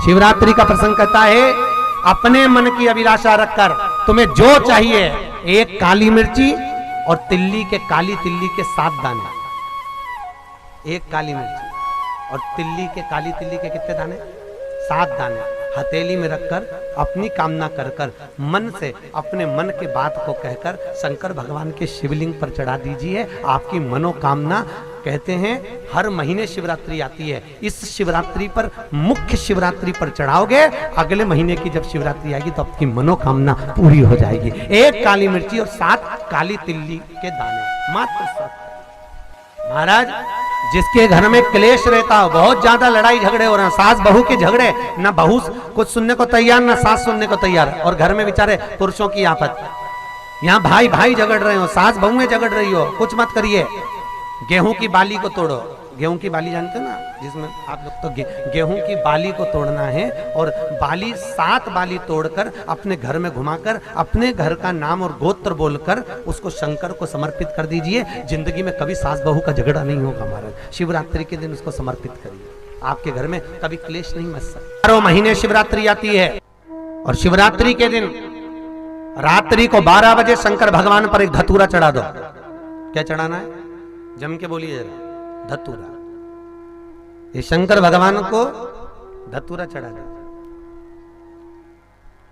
शिवरात्रि का प्रसंग कहता है, अपने मन की अभिलाषा रखकर तुम्हें जो चाहिए, एक काली मिर्ची और काली तिल्ली के 7 दाने। एक काली मिर्ची और काली तिल्ली के कितने दाने? 7 दाने हथेली में रखकर अपनी कामना कर कर मन से अपने मन के बात को कहकर शंकर भगवान के शिवलिंग पर चढ़ा दीजिए। आपकी मनोकामना, कहते हैं हर महीने शिवरात्रि आती है, इस शिवरात्रि पर, मुख्य शिवरात्रि पर चढ़ाओगे, अगले महीने की जब शिवरात्रि आएगी तो आपकी मनोकामना पूरी हो जाएगी। एक काली मिर्ची और 7 काली तिल्ली के दाने, मात्र 7। महाराज, जिसके घर में क्लेश रहता हो, बहुत ज्यादा लड़ाई झगड़े हो रहे हैं, सास बहू के झगड़े, ना बहू कुछ सुनने को तैयार ना सास सुनने को तैयार, और घर में बेचारे पुरुषों की आफत, यहाँ भाई भाई झगड़ रहे हो, सास बहुएं झगड़ रही हो, कुछ मत करिए। गेहूं की बाली को तोड़ो। गेहूं की बाली जानते हो ना, जिसमें आप लोग तो गेहूं की बाली को तोड़ना है, और बाली 7 बाली तोड़कर अपने घर में घुमाकर अपने घर का नाम और गोत्र बोलकर उसको शंकर को समर्पित कर दीजिए। जिंदगी में कभी सास बहू का झगड़ा नहीं होगा महाराज। शिवरात्रि के दिन उसको समर्पित करिए, आपके घर में कभी क्लेश नहीं मच सकता। 12 महीने शिवरात्रि आती है, और शिवरात्रि के दिन रात्रि को 12 बजे शंकर भगवान पर एक धतूरा चढ़ा दो। क्या चढ़ाना है? जम के बोलिए जरा। धतूरा। ये शंकर भगवान को धतूरा चढ़ा दो।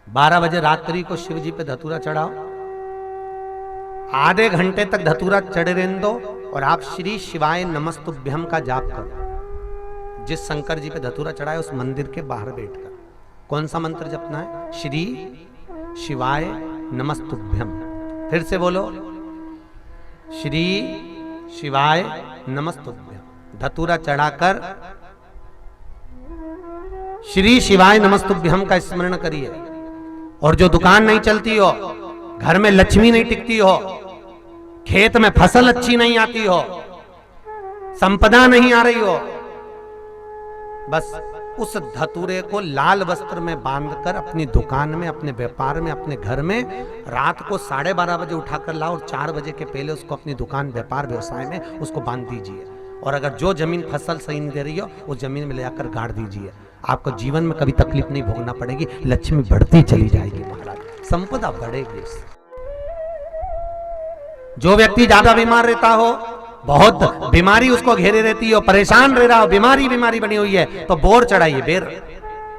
12 बजे रात्रि को शिव जी पे धतूरा चढ़ाओ, आधे घंटे तक धतूरा चढ़े रहने दो, और आप श्री शिवाय नमस्तुभ्यम का जाप करो। जिस शंकर जी पे धतूरा चढ़ाए उस मंदिर के बाहर बैठकर कौन सा मंत्र जपना है? श्री शिवाय नमस्तुभ्यम। फिर से बोलो, श्री शिवाय नमस्तुभ्यम। धतूरा चढ़ाकर श्री शिवाय नमस्तुभ्यम का स्मरण करिए। और जो दुकान नहीं चलती हो, घर में लक्ष्मी नहीं टिकती हो, खेत में फसल अच्छी नहीं आती हो, संपदा नहीं आ रही हो, बस उस धतूरे को लाल वस्त्र में बांधकर अपनी दुकान में, अपने व्यापार में, अपने घर में रात को 12:30 बजे उठाकर लाओ, और 4 बजे के पहले उसको अपनी दुकान, व्यापार, व्यवसाय में उसको बांध दीजिए। और अगर जो जमीन फसल सही नहीं दे रही हो, उस जमीन में ले जाकर गाड़ दीजिए। आपको जीवन में कभी तकलीफ नहीं भोगना पड़ेगी, लक्ष्मी बढ़ती चली जाएगी महाराज, संपदा बढ़ेगी। जो व्यक्ति ज्यादा बीमार रहता हो, बहुत बीमारी उसको घेरे रहती है, परेशान रह रहा हो, बीमारी बनी हुई है, तो बोर चढ़ाइए। बेर,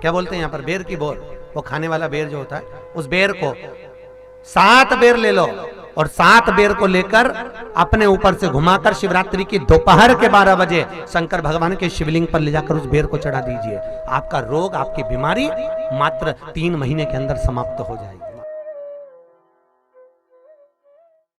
क्या बोलते हैं यहाँ पर? बेर की बोर, वो खाने वाला बेर जो होता है, उस बेर को 7 बेर ले लो, और 7 बेर को लेकर अपने ऊपर से घुमाकर शिवरात्रि की दोपहर के 12 बजे शंकर भगवान के शिवलिंग पर ले जाकर उस बेर को चढ़ा दीजिए। आपका रोग, आपकी बीमारी मात्र 3 महीने के अंदर समाप्त हो जाएगी।